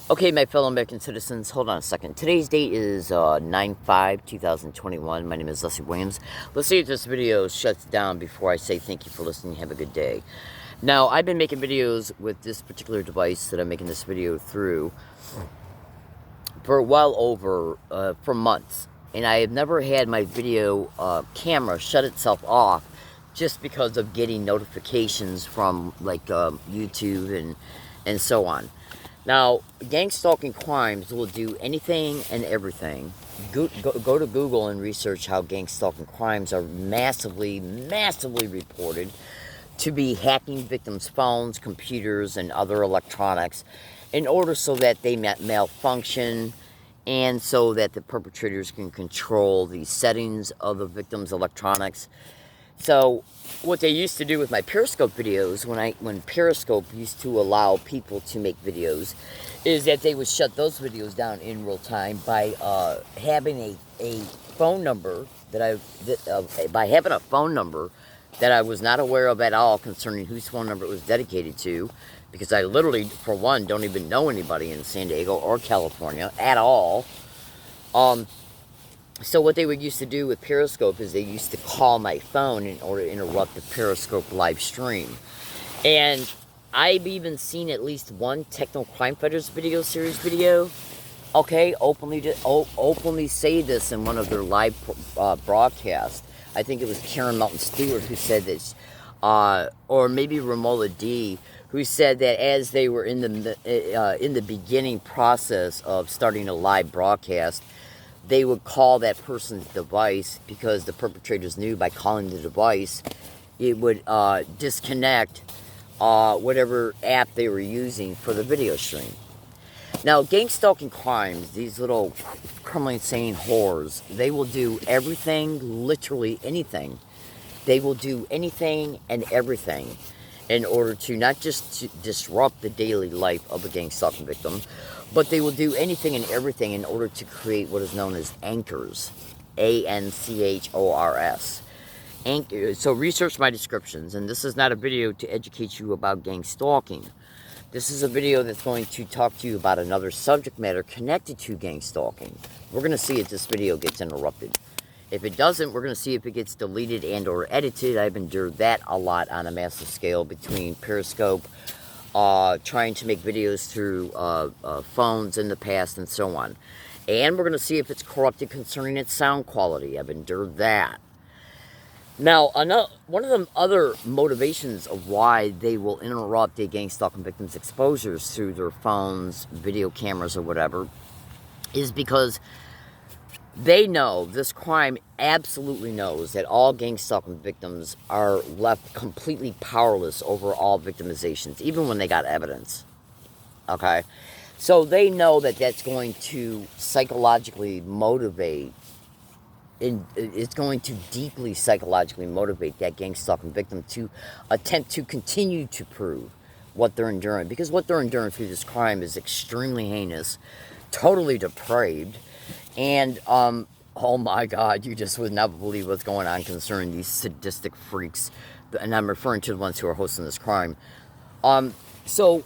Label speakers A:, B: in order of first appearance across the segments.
A: Okay, my fellow American citizens, hold on a second. Today's date is 9/5/2021. My name is Leslie Williams. Let's see if this video shuts down before I say thank you for listening. Have a good day. Now, I've been making videos with this particular device that I'm making this video through for well over, for months. And I have never had my video camera shut itself off just because of getting notifications from like YouTube and so on. Now, gang stalking crimes will do anything and everything. Go to Google and research how gang stalking crimes are massively reported to be hacking victims' phones, computers, and other electronics in order so that they malfunction and so that the perpetrators can control the settings of the victim's electronics. So what they used to do with my Periscope videos, when Periscope used to allow people to make videos, is that they would shut those videos down in real time by having a phone number by having a phone number that I was not aware of at all concerning whose phone number it was dedicated to, because I literally, for one, don't even know anybody in San Diego or California at all. So what they would used to do with Periscope is they used to call my phone in order to interrupt the Periscope live stream. And I've even seen at least one Techno Crime Fighters video okay, openly say this in one of their live broadcasts. I think it was Karen Mountain Stewart who said this, or maybe Romola D, who said that as they were in the beginning process of starting a live broadcast, they would call that person's device because the perpetrators knew by calling the device, it would disconnect whatever app they were using for the video stream. Now, gang stalking crimes, these little criminally insane whores, they will do everything, literally anything. They will do anything and everything in order to not just to disrupt the daily life of a gang stalking victim, but they will do anything and everything in order to create what is known as anchors. ANCHORS. So research my descriptions, and this is not a video to educate you about gang stalking. This is a video that's going to talk to you about another subject matter connected to gang stalking. We're going to see if this video gets interrupted. If it doesn't, we're going to see if it gets deleted and or edited. I've endured that a lot on a massive scale between Periscope, trying to make videos through phones in the past and so on. And we're going to see if it's corrupted concerning its sound quality. I've endured that. Now, one of the other motivations of why they will interrupt a gang stalking victim's exposures through their phones, video cameras, or whatever, is because they know, this crime absolutely knows, that all gang stalking victims are left completely powerless over all victimizations, even when they got evidence. Okay? So they know that that's going to psychologically motivate, it's going to deeply psychologically motivate that gang stalking victim to attempt to continue to prove what they're enduring. Because what they're enduring through this crime is extremely heinous, totally depraved, and, oh my God, you just would not believe what's going on concerning these sadistic freaks. And I'm referring to the ones who are hosting this crime. So,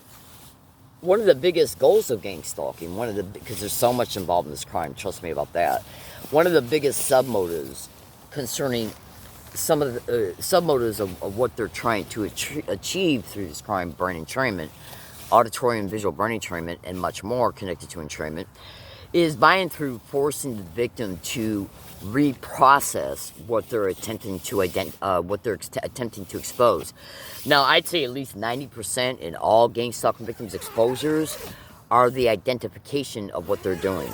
A: one of the biggest goals of gang stalking, because there's so much involved in this crime, trust me about that. One of the biggest submotives concerning some of the submotives of what they're trying to achieve through this crime, brain entrainment, auditory and visual brain entrainment, and much more connected to entrainment, is by and through forcing the victim to reprocess what they're attempting to attempting to expose. Now, I'd say at least 90% in all gang stalking victims' exposures are the identification of what they're doing.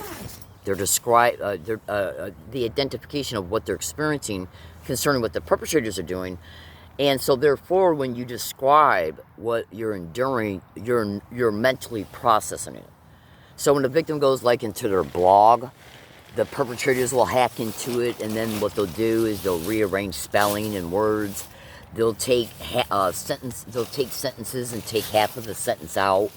A: They're the identification of what they're experiencing concerning what the perpetrators are doing. And so therefore, when you describe what you're enduring, you're mentally processing it. So when the victim goes like into their blog, the perpetrators will hack into it, and then what they'll do is they'll rearrange spelling and words. They'll take sentences and take half of the sentence out,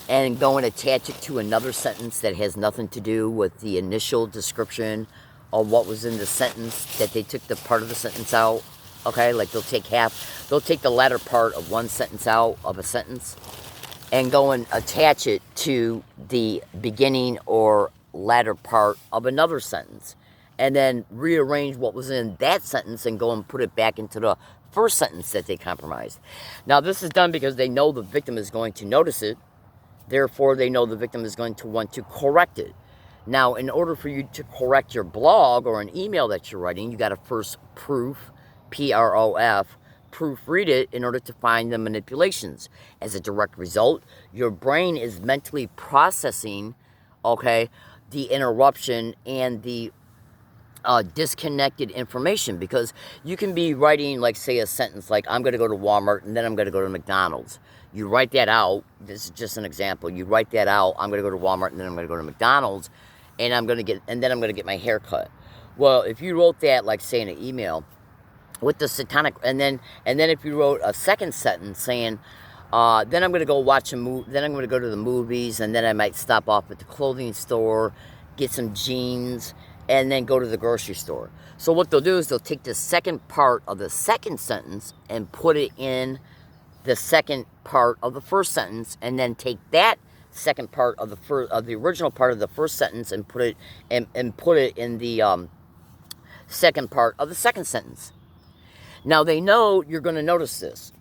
A: and go and attach it to another sentence that has nothing to do with the initial description of what was in the sentence, that they took the part of the sentence out. Okay, like they'll take the latter part of one sentence out of a sentence, and go and attach it to the beginning or latter part of another sentence, and then rearrange what was in that sentence and go and put it back into the first sentence that they compromised. Now, this is done because they know the victim is going to notice it. Therefore, they know the victim is going to want to correct it. Now, in order for you to correct your blog or an email that you're writing, you got to first proof, P-R-O-F, proofread it in order to find the manipulations. As a direct result, your brain is mentally processing, okay, the interruption and the disconnected information, because you can be writing, like, say, a sentence like, I'm going to go to Walmart and then I'm going to go to McDonald's. You write that out. This is just an example. You write that out. I'm going to go to Walmart and then I'm going to go to McDonald's, and then I'm going to get my hair cut. Well, if you wrote that, like, say, in an email with the satanic, and then if you wrote a second sentence saying, then I'm going to go watch a movie, then I'm going to go to the movies, and then I might stop off at the clothing store, get some jeans, and then go to the grocery store. So what they'll do is they'll take the second part of the second sentence and put it in the second part of the first sentence, and then take that second part of the original part of the first sentence and put it in the second part of the second sentence. Now, they know you're going to notice this.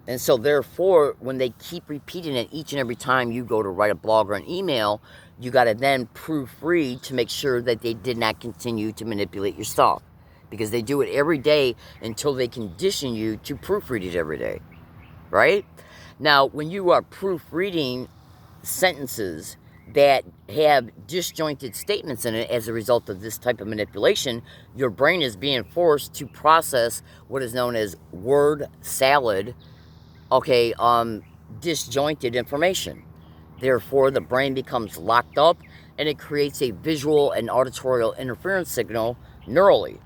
A: And so, therefore, when they keep repeating it each and every time you go to write a blog or an email, you got to then proofread to make sure that they did not continue to manipulate your stuff. Because they do it every day until they condition you to proofread it every day. Right? Now, when you are proofreading sentences that have disjointed statements in it as a result of this type of manipulation, your brain is being forced to process what is known as word salad, okay, disjointed information. Therefore, the brain becomes locked up, and it creates a visual and auditory interference signal neurally.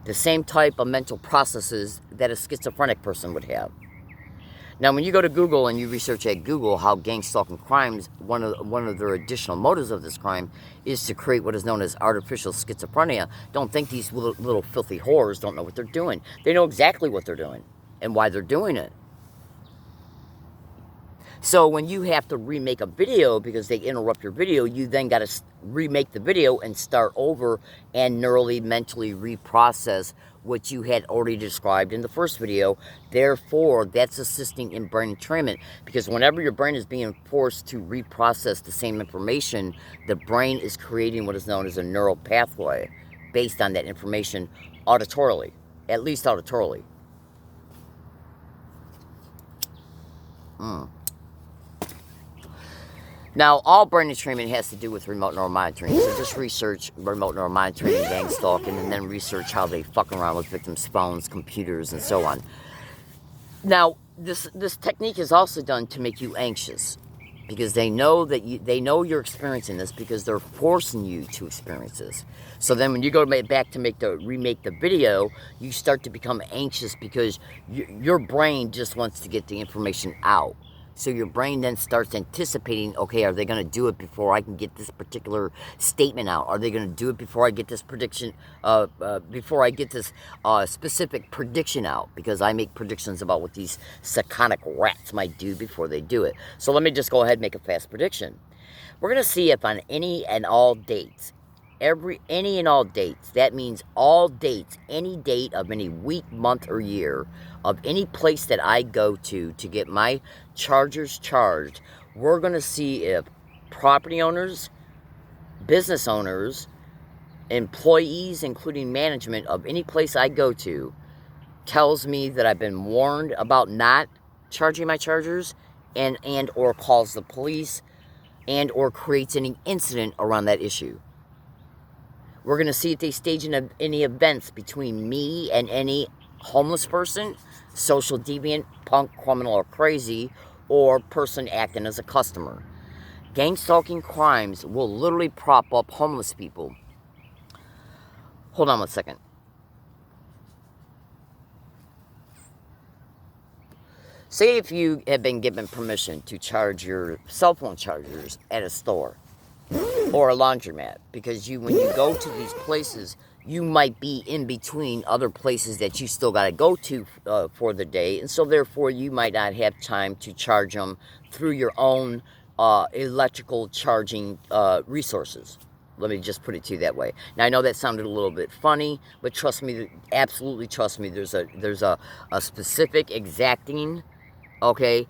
A: The same type of mental processes that a schizophrenic person would have. Now, when you go to Google and you research at Google how gang stalking crimes, one of their additional motives of this crime is to create what is known as artificial schizophrenia. Don't think these little filthy whores don't know what they're doing. They know exactly what they're doing and why they're doing it. So when you have to remake a video because they interrupt your video, you then got to remake the video and start over and neurally, mentally reprocess what you had already described in the first video. Therefore, that's assisting in brain entrainment, because whenever your brain is being forced to reprocess the same information, the brain is creating what is known as a neural pathway based on that information auditorily, at least auditorily. Now, all brain entrainment has to do with remote neural monitoring. So just research remote neural monitoring and gang stalking, and then research how they fuck around with victims' phones, computers, and so on. Now, this technique is also done to make you anxious, because they know that they know you're experiencing this, because they're forcing you to experience this. So then when you go back to remake the video, you start to become anxious because your brain just wants to get the information out. So your brain then starts anticipating, okay, are they going to do it before I can get this particular statement out? Are they going to do it before I get this specific prediction out? Because I make predictions about what these psychotic rats might do before they do it. So let me just go ahead and make a fast prediction. We're going to see if on any and all dates, any and all dates, that means all dates, any date of any week, month, or year, of any place that I go to get my chargers charged, we're going to see if property owners, business owners, employees, including management of any place I go to, tells me that I've been warned about not charging my chargers, and or calls the police, and or creates any incident around that issue. We're going to see if they stage any events between me and any homeless person, social deviant, punk, criminal, or crazy, or person acting as a customer. Gang stalking crimes will literally prop up homeless people. Hold on one second. Say if you have been given permission to charge your cell phone chargers at a store or a laundromat, because when you go to these places, you might be in between other places that you still got to go to for the day. And so therefore you might not have time to charge them through your own electrical charging resources. Let me just put it to you that way. Now I know that sounded a little bit funny, but trust me, absolutely trust me. There's a specific exacting, okay,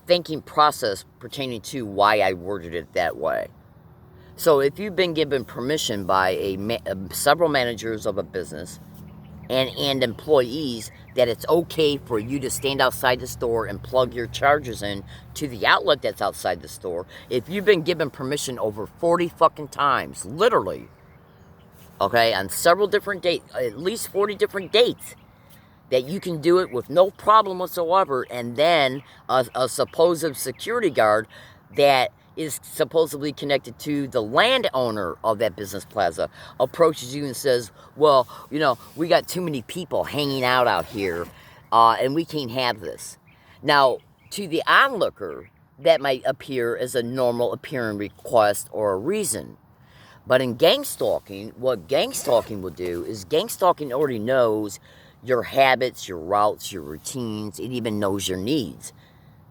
A: thinking process pertaining to why I worded it that way. So if you've been given permission by several managers of a business and employees that it's okay for you to stand outside the store and plug your chargers in to the outlet that's outside the store, if you've been given permission over 40 fucking times, literally, okay, on several different dates, at least 40 different dates, that you can do it with no problem whatsoever, and then a supposed security guard that is supposedly connected to the landowner of that business plaza approaches you and says, well, you know, we got too many people hanging out here, and we can't have this. Now, to the onlooker, that might appear as a normal appearing request or a reason. But in gang stalking, what gang stalking will do is gang stalking already knows your habits, your routes, your routines. It even knows your needs.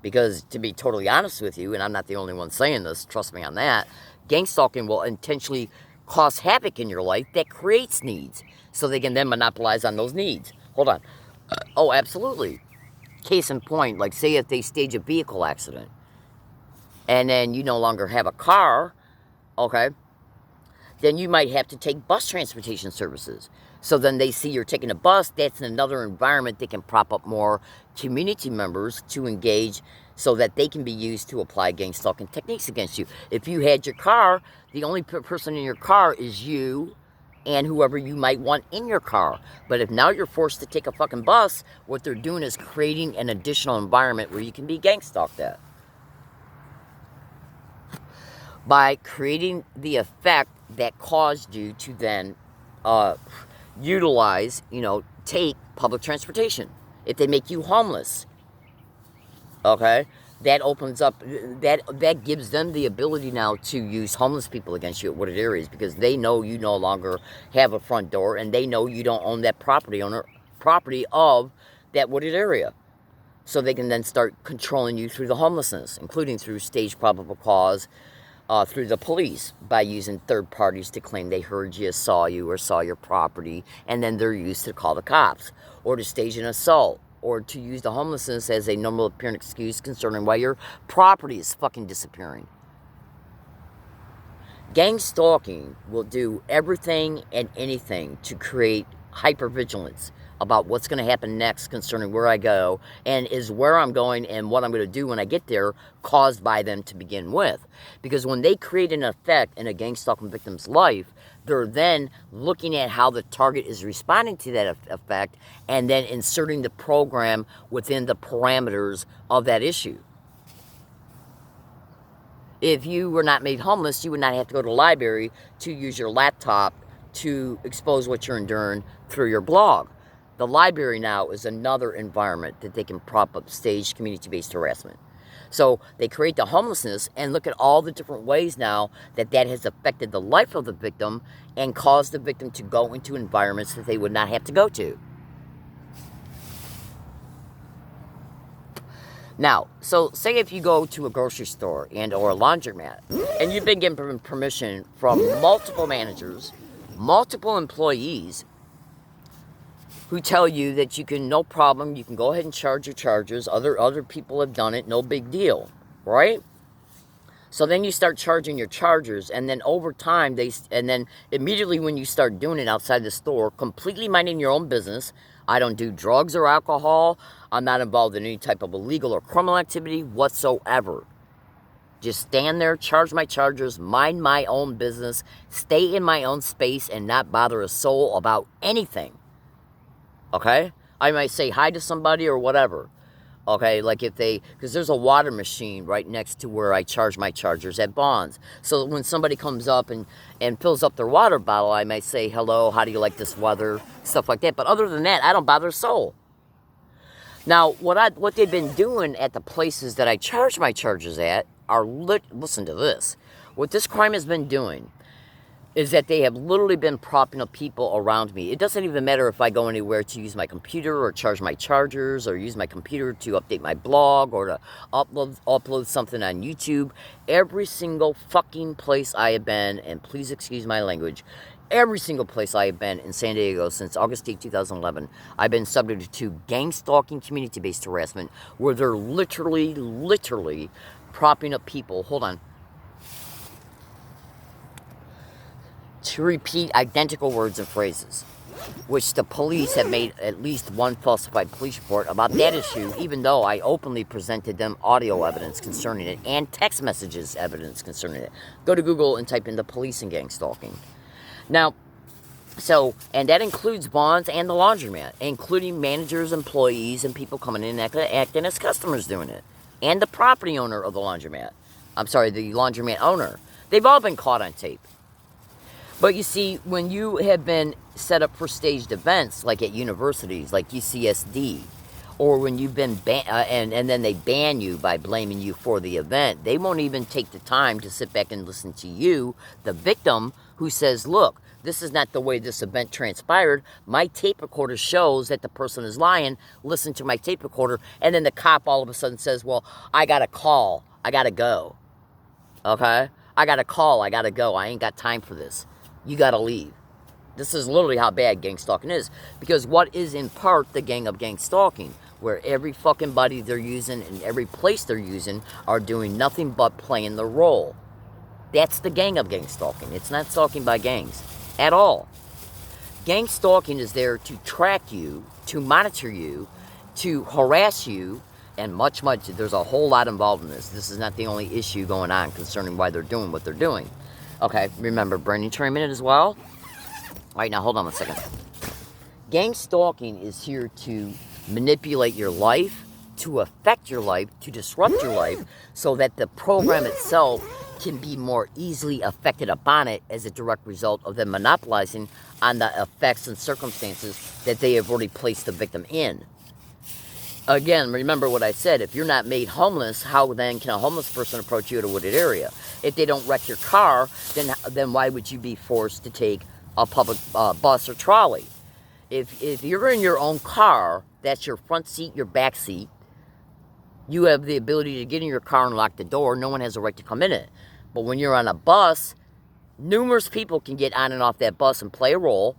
A: Because to be totally honest with you, and I'm not the only one saying this, trust me on that, gang stalking will intentionally cause havoc in your life that creates needs. So they can then monopolize on those needs. Hold on. Oh, absolutely. Case in point, like say if they stage a vehicle accident, and then you no longer have a car, okay, then you might have to take bus transportation services. So then they see you're taking a bus. That's another environment that can prop up more community members to engage so that they can be used to apply gang stalking techniques against you. If you had your car, the only person in your car is you and whoever you might want in your car. But if now you're forced to take a fucking bus, what they're doing is creating an additional environment where you can be gang stalked at. By creating the effect that caused you to then utilize, take public transportation. If they make you homeless, okay, that opens up, that gives them the ability now to use homeless people against you at wooded areas, because they know you no longer have a front door, and they know you don't own that property of that wooded area. So they can then start controlling you through the homelessness, including through staged probable cause, through the police, by using third parties to claim they heard you, saw you, or saw your property, and then they're used to call the cops, or to stage an assault, or to use the homelessness as a normal apparent excuse concerning why your property is fucking disappearing. Gang stalking will do everything and anything to create hypervigilance about what's going to happen next concerning where I go, and is where I'm going and what I'm going to do when I get there caused by them to begin with. Because when they create an effect in a gang stalking victim's life, they're then looking at how the target is responding to that effect and then inserting the program within the parameters of that issue. If you were not made homeless, you would not have to go to the library to use your laptop to expose what you're enduring through your blog. The library now is another environment that they can prop up staged community-based harassment. So they create the homelessness, and look at all the different ways now that has affected the life of the victim and caused the victim to go into environments that they would not have to go to. Now, so say if you go to a grocery store and or a laundromat, and you've been given permission from multiple managers, multiple employees, who tell you that you can, no problem, you can go ahead and charge your chargers. Other people have done it, no big deal, right? So then you start charging your chargers, and then over time, and then immediately when you start doing it outside the store, completely minding your own business. I don't do drugs or alcohol. I'm not involved in any type of illegal or criminal activity whatsoever. Just stand there, charge my chargers, mind my own business, stay in my own space, and not bother a soul about anything. Okay? I might say hi to somebody or whatever. Okay? Like because there's a water machine right next to where I charge my chargers at Bonds. So when somebody comes up and fills up their water bottle, I might say, hello, how do you like this weather? Stuff like that. But other than that, I don't bother a soul. Now, what they've been doing at the places that I charge my chargers at are, listen to this. What this crime has been doing is that they have literally been propping up people around me. It doesn't even matter if I go anywhere to use my computer or charge my chargers or use my computer to update my blog or to upload something on YouTube. Every single fucking place I have been, and please excuse my language, every single place I have been in San Diego since August 8, 2011, I've been subject to gang stalking, community-based harassment, where they're literally propping up people. Hold on. To repeat identical words and phrases, which the police have made at least one falsified police report about that issue, even though I openly presented them audio evidence concerning it and text messages evidence concerning it. Go to Google and type in the police and gang stalking. Now, and that includes Vons and the laundromat, including managers, employees, and people coming in and acting as customers doing it. And the property owner of the laundromat. I'm sorry, the laundromat owner. They've all been caught on tape. But you see, when you have been set up for staged events, like at universities, like UCSD, or when you've been and then they ban you by blaming you for the event, they won't even take the time to sit back and listen to you, the victim, who says, look, this is not the way this event transpired. My tape recorder shows that the person is lying. Listen to my tape recorder. And then the cop all of a sudden says, well, I got a call. I got to go. Okay? I got a call. I got to go. I ain't got time for this. You got to leave. This is literally how bad gang stalking is. Because what is in part the gang of gang stalking? Where every fucking body they're using and every place they're using are doing nothing but playing the role. That's the gang of gang stalking. It's not stalking by gangs at all. Gang stalking is there to track you, to monitor you, to harass you, and much. There's a whole lot involved in this. This is not the only issue going on concerning why they're doing what they're doing. Okay, remember, Brandon Trainman as well? All right, now hold on a second. Gang stalking is here to manipulate your life, to affect your life, to disrupt your life, so that the program itself can be more easily affected upon it as a direct result of them monopolizing on the effects and circumstances that they have already placed the victim in. Again, remember what I said. If you're not made homeless, how then can a homeless person approach you at a wooded area? If they don't wreck your car, then why would you be forced to take a public bus or trolley? If you're in your own car, that's your front seat, your back seat, you have the ability to get in your car and lock the door. No one has a right to come in it. But when you're on a bus, numerous people can get on and off that bus and play a role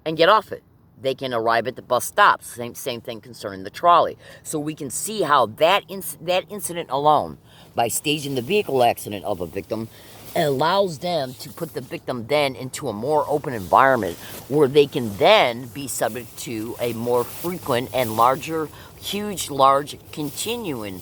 A: and get off it. They can arrive at the bus stops. Same thing concerning the trolley. So we can see how that incident alone, by staging the vehicle accident of a victim, allows them to put the victim then into a more open environment where they can then be subject to a more frequent and large continuing,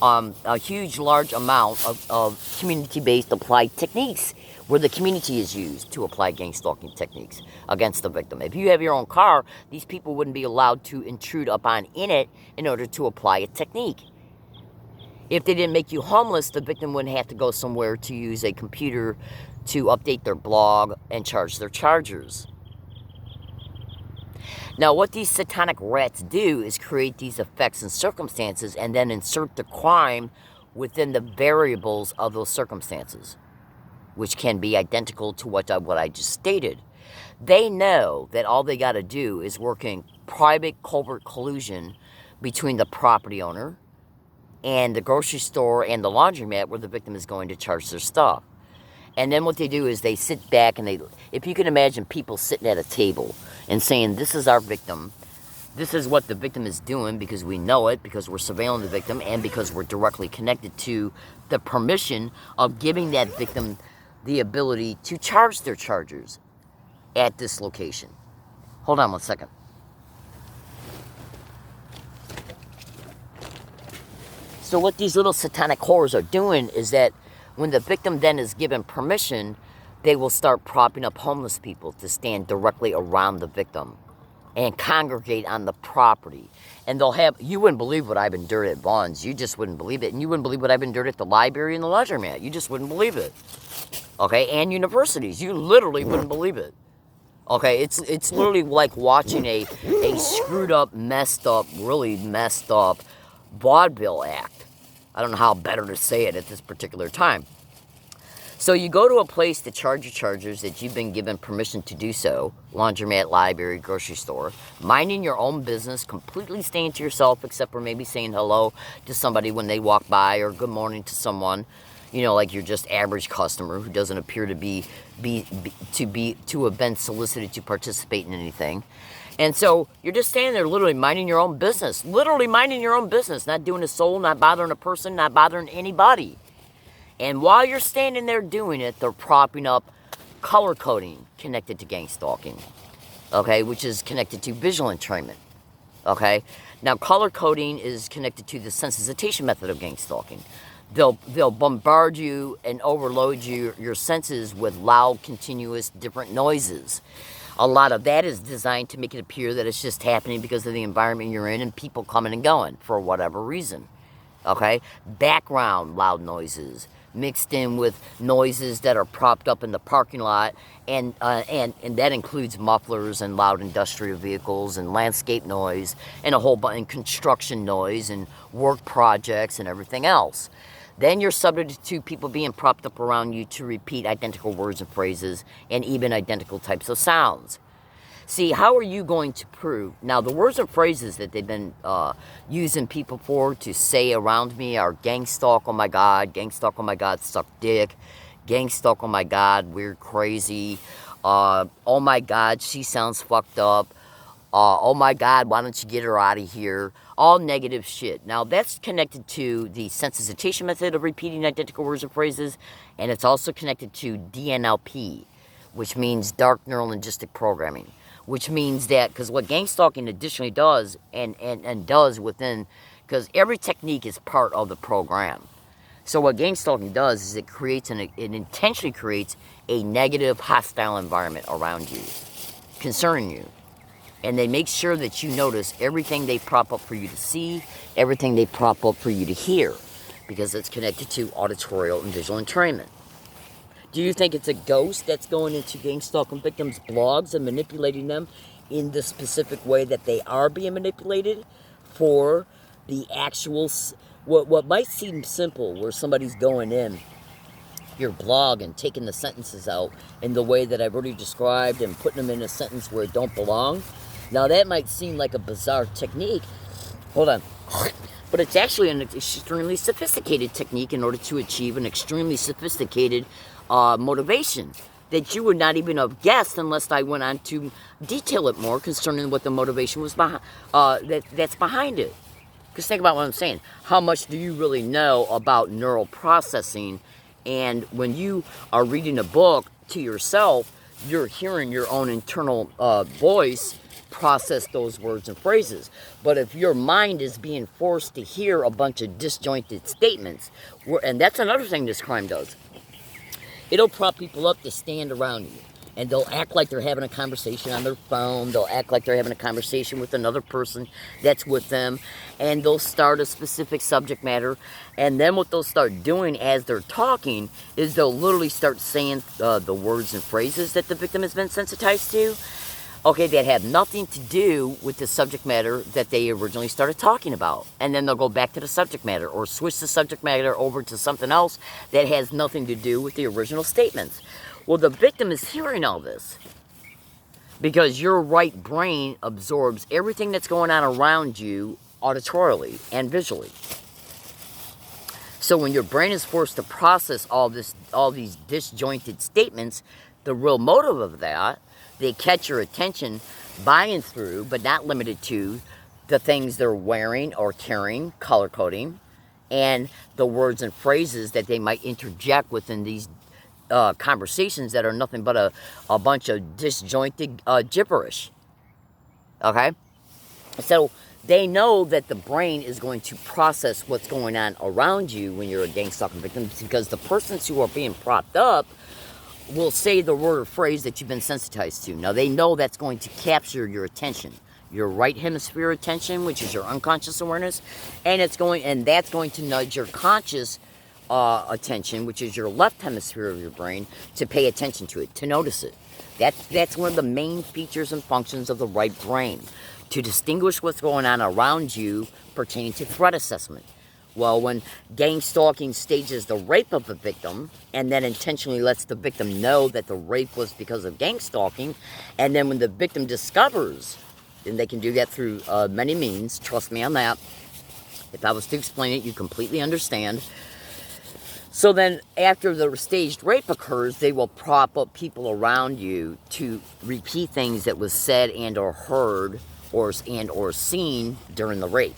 A: a huge, large amount of community-based applied techniques where the community is used to apply gang stalking techniques against the victim. If you have your own car, these people wouldn't be allowed to intrude upon in it in order to apply a technique. If they didn't make you homeless, the victim wouldn't have to go somewhere to use a computer to update their blog and charge their chargers. Now, what these satanic rats do is create these effects and circumstances and then insert the crime within the variables of those circumstances, which can be identical to what I just stated. They know that all they got to do is work in private covert collusion between the property owner and the grocery store and the laundromat where the victim is going to charge their stuff. And then what they do is they sit back and if you can imagine people sitting at a table and saying, this is our victim, this is what the victim is doing because we know it, because we're surveilling the victim, and because we're directly connected to the permission of giving that victim the ability to charge their chargers at this location. Hold on one second. So what these little satanic whores are doing is that when the victim then is given permission, they will start propping up homeless people to stand directly around the victim and congregate on the property. And they'll have, you wouldn't believe what I've endured at Vons. You just wouldn't believe it. And you wouldn't believe what I've endured at the library and the laundromat. You just wouldn't believe it. Okay, and universities. You literally wouldn't believe it. Okay, it's literally like watching a screwed up, really messed up vaudeville act. I don't know how better to say it at this particular time. So you go to a place to charge your chargers that you've been given permission to do so, laundromat, library, grocery store, minding your own business, completely staying to yourself except for maybe saying hello to somebody when they walk by or good morning to someone, you know, like your just average customer who doesn't appear to have been solicited to participate in anything. And so you're just standing there literally minding your own business, not doing a soul, not bothering a person, not bothering anybody. And while you're standing there doing it, they're propping up color coding connected to gang stalking, okay, which is connected to visual entrainment, okay? Now, color coding is connected to the sensitization method of gang stalking. They'll bombard you and overload your senses with loud, continuous, different noises. A lot of that is designed to make it appear that it's just happening because of the environment you're in and people coming and going for whatever reason, okay? Background loud noises mixed in with noises that are propped up in the parking lot, and that includes mufflers and loud industrial vehicles and landscape noise and a whole bunch of construction noise and work projects and everything else. Then you're subject to people being propped up around you to repeat identical words and phrases and even identical types of sounds. See, how are you going to prove? Now, the words and phrases that they've been using people for to say around me are gang stalk, oh my God, suck dick, gang stalk, oh my God, weird, crazy, oh my God, she sounds fucked up, oh my God, why don't you get her out of here? All negative shit. Now, that's connected to the sensitization method of repeating identical words and phrases, and it's also connected to DNLP, which means dark neural linguistic programming. Which means that, because what gang stalking additionally does, and does within, because every technique is part of the program. So what gang stalking does is it intentionally creates a negative, hostile environment around you, concerning you. And they make sure that you notice everything they prop up for you to see, everything they prop up for you to hear, because it's connected to auditorial and visual entrainment. Do you think it's a ghost that's going into gang stalking victims' blogs and manipulating them in the specific way that they are being manipulated for the actual, what might seem simple, where somebody's going in your blog and taking the sentences out in the way that I've already described and putting them in a sentence where it don't belong? Now that might seem like a bizarre technique. Hold on. But it's actually an extremely sophisticated technique in order to achieve an extremely sophisticated motivation that you would not even have guessed unless I went on to detail it more concerning what the motivation was behind that's behind it. Because think about what I'm saying. How much do you really know about neural processing? And when you are reading a book to yourself, you're hearing your own internal voice process those words and phrases. But if your mind is being forced to hear a bunch of disjointed statements, and that's another thing this crime does, it'll prop people up to stand around you. And they'll act like they're having a conversation on their phone. They'll act like they're having a conversation with another person that's with them. And they'll start a specific subject matter. And then what they'll start doing as they're talking is they'll literally start saying the words and phrases that the victim has been sensitized to. Okay, that have nothing to do with the subject matter that they originally started talking about. And then they'll go back to the subject matter or switch the subject matter over to something else that has nothing to do with the original statements. Well, the victim is hearing all this because your right brain absorbs everything that's going on around you auditorily and visually. So when your brain is forced to process all these disjointed statements, the real motive of that, they catch your attention by and through, but not limited to, the things they're wearing or carrying, color coding, and the words and phrases that they might interject within these conversations that are nothing but a bunch of disjointed gibberish. Okay? So they know that the brain is going to process what's going on around you when you're a gang stalking victim, because the persons who are being propped up will say the word or phrase that you've been sensitized to. Now, they know that's going to capture your attention, your right hemisphere attention, which is your unconscious awareness, and that's going to nudge your conscious attention, which is your left hemisphere of your brain, to pay attention to it, to notice it. That's one of the main features and functions of the right brain, to distinguish what's going on around you pertaining to threat assessment. Well, when gang stalking stages the rape of a victim and then intentionally lets the victim know that the rape was because of gang stalking, and then when the victim discovers, and they can do that through many means, trust me on that. If I was to explain it, you completely understand. So then after the staged rape occurs, they will prop up people around you to repeat things that was said and or heard or seen during the rape.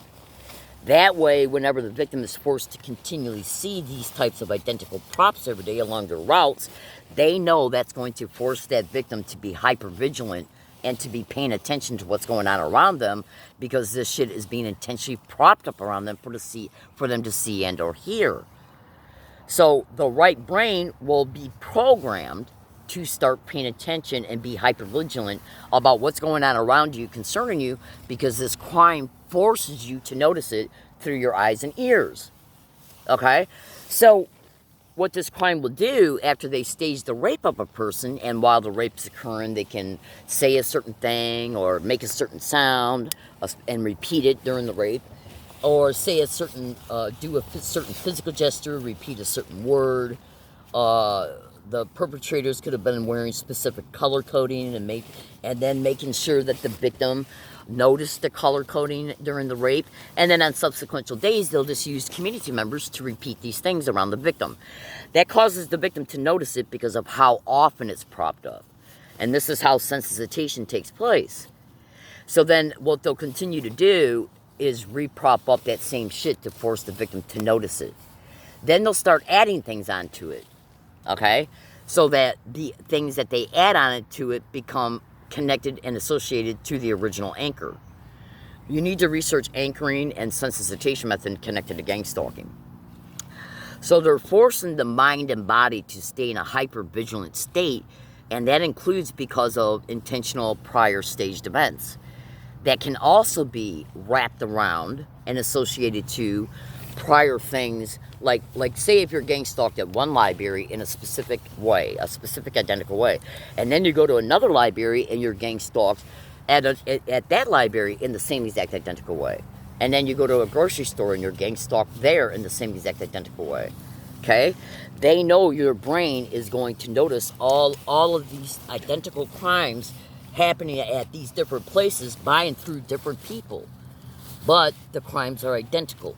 A: That way, whenever the victim is forced to continually see these types of identical props every day along their routes, they know that's going to force that victim to be hypervigilant and to be paying attention to what's going on around them, because this shit is being intentionally propped up around them for them to see and or hear. So the right brain will be programmed to start paying attention and be hypervigilant about what's going on around you, concerning you, because this crime forces you to notice it through your eyes and ears. Okay? So what this crime will do after they stage the rape of a person, and while the rape's occurring, they can say a certain thing or make a certain sound and repeat it during the rape, or say a certain, do a certain physical gesture, repeat a certain word. The perpetrators could have been wearing specific color coding and then making sure that the victim noticed the color coding during the rape. And then on subsequent days, they'll just use community members to repeat these things around the victim. That causes the victim to notice it because of how often it's propped up. And this is how sensitization takes place. So then what they'll continue to do is re-prop up that same shit to force the victim to notice it. Then they'll start adding things onto it, okay? So that the things that they add on it to it become connected and associated to the original anchor. You need to research anchoring and sensitization method connected to gang stalking. So they're forcing the mind and body to stay in a hyper-vigilant state, and that includes because of intentional prior staged events. That can also be wrapped around and associated to prior things, like say if you're gang stalked at one library in a specific way, a specific identical way, and then you go to another library and you're gang stalked at that library in the same exact identical way, and then you go to a grocery store and you're gang stalked there in the same exact identical way. Okay, they know your brain is going to notice all of these identical crimes happening at these different places by and through different people, but the crimes are identical.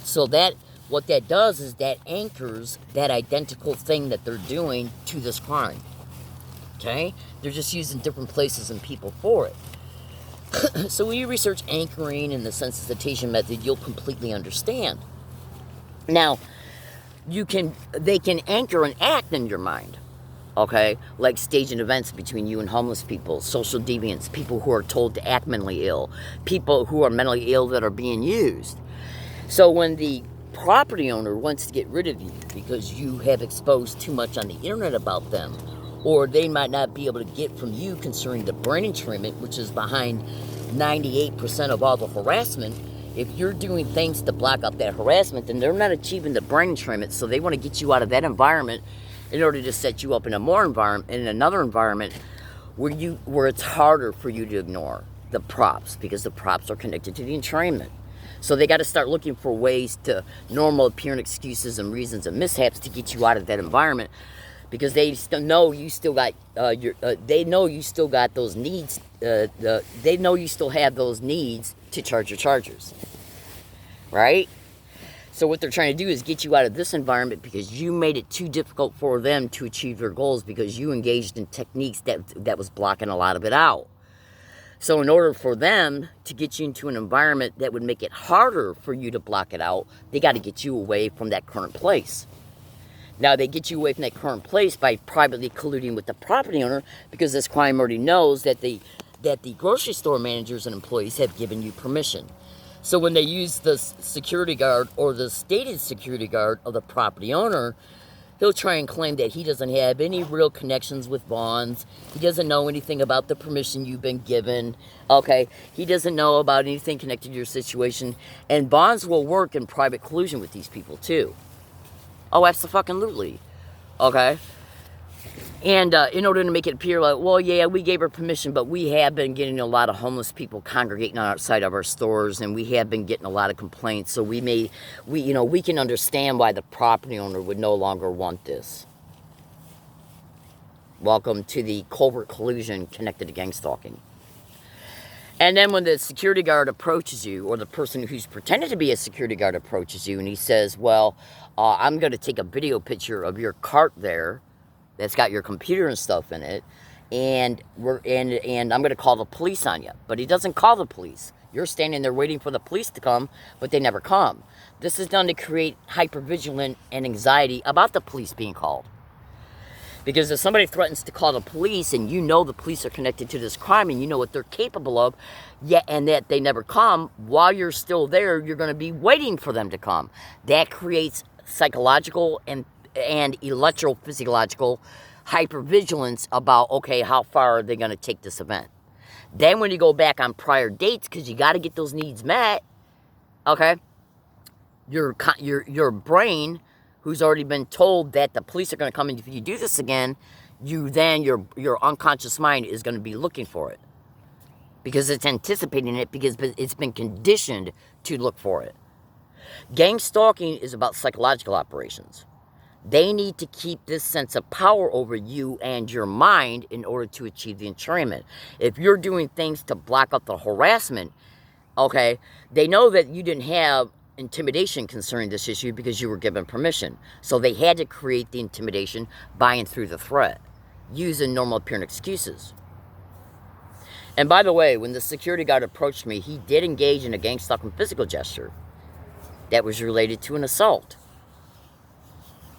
A: So that what that does is that anchors that identical thing that they're doing to this crime. Okay, they're just using different places and people for it. So when you research anchoring and the sensitization method, you'll completely understand. Now, they can anchor and act in your mind. Okay, like staging events between you and homeless people, social deviants, people who are told to act mentally ill, people who are mentally ill that are being used. So when the property owner wants to get rid of you because you have exposed too much on the internet about them, or they might not be able to get from you concerning the brain entrainment, which is behind 98% of all the harassment, if you're doing things to block up that harassment, then they're not achieving the brain entrainment, so they want to get you out of that environment in order to set you up in another environment where it's harder for you to ignore the props, because the props are connected to the entrainment. So they got to start looking for ways to normal appearing excuses and reasons and mishaps to get you out of that environment, because they know you still got they know you still got those needs. They know you still have those needs to charge your chargers, right? So what they're trying to do is get you out of this environment because you made it too difficult for them to achieve their goals, because you engaged in techniques that was blocking a lot of it out. So in order for them to get you into an environment that would make it harder for you to block it out, they got to get you away from that current place. Now, they get you away from that current place by privately colluding with the property owner, because this crime already knows that the grocery store managers and employees have given you permission. So when they use the security guard or the stated security guard of the property owner, he'll try and claim that he doesn't have any real connections with bonds. He doesn't know anything about the permission you've been given. Okay, he doesn't know about anything connected to your situation. And bonds will work in private collusion with these people too. Oh, absolutely. Okay. And in order to make it appear like, well, yeah, we gave her permission, but we have been getting a lot of homeless people congregating outside of our stores, and we have been getting a lot of complaints. So we can understand why the property owner would no longer want this. Welcome to the covert collusion connected to gang stalking. And then when the security guard approaches you, or the person who's pretended to be a security guard approaches you, and he says, well, I'm going to take a video picture of your cart there that's got your computer and stuff in it, and I'm going to call the police on you. But he doesn't call the police. You're standing there waiting for the police to come, but they never come. This is done to create hypervigilance and anxiety about the police being called. Because if somebody threatens to call the police, and you know the police are connected to this crime, and you know what they're capable of, and that they never come, while you're still there, you're going to be waiting for them to come. That creates psychological and electrophysiological hypervigilance about, okay, how far are they going to take this event? Then when you go back on prior dates, because you got to get those needs met, okay, your brain, who's already been told that the police are going to come in if you do this again, your unconscious mind is going to be looking for it. Because it's anticipating it, because it's been conditioned to look for it. Gang stalking is about psychological operations. They need to keep this sense of power over you and your mind in order to achieve the entrainment. If you're doing things to block out the harassment, okay, they know that you didn't have intimidation concerning this issue because you were given permission. So they had to create the intimidation by and through the threat, using normal appearing excuses. And by the way, when the security guard approached me, he did engage in a gang stalking physical gesture that was related to an assault,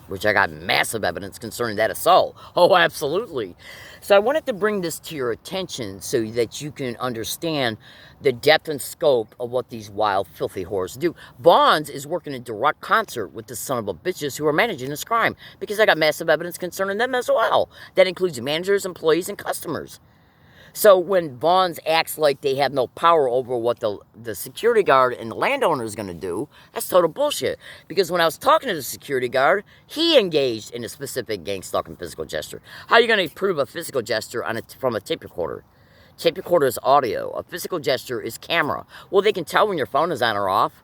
A: which I got massive evidence concerning that assault. Oh, absolutely. So I wanted to bring this to your attention so that you can understand the depth and scope of what these wild, filthy whores do. Vons is working in direct concert with the son of a bitches who are managing this crime, because I got massive evidence concerning them as well. That includes managers, employees, and customers. So when Vons acts like they have no power over what the security guard and the landowner is going to do, that's total bullshit. Because when I was talking to the security guard, he engaged in a specific gang stalking physical gesture. How are you going to prove a physical gesture from a tape recorder? Tape recorder is audio. A physical gesture is camera. Well, they can tell when your phone is on or off.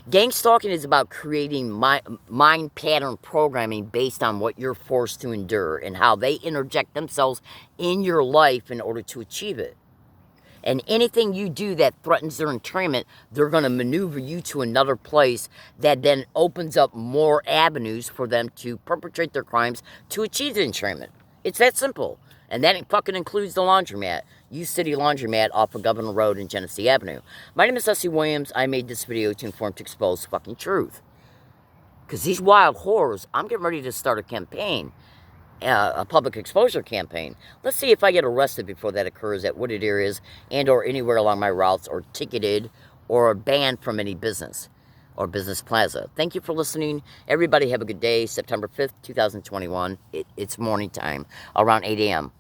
A: Gang stalking is about creating mind pattern programming based on what you're forced to endure and how they interject themselves in your life in order to achieve it. And anything you do that threatens their entrainment, they're going to maneuver you to another place that then opens up more avenues for them to perpetrate their crimes to achieve the entrainment. It's that simple. And that fucking includes the laundromat. U City Laundromat off of Governor Road and Genesee Avenue. My name is Jesse Williams. I made this video to inform, to expose fucking truth. Because these wild whores, I'm getting ready to start a campaign. A public exposure campaign. Let's see if I get arrested before that occurs at wooded areas and or anywhere along my routes, or ticketed or banned from any business or business plaza. Thank you for listening. Everybody have a good day. September 5th, 2021. It's morning time, around 8 a.m.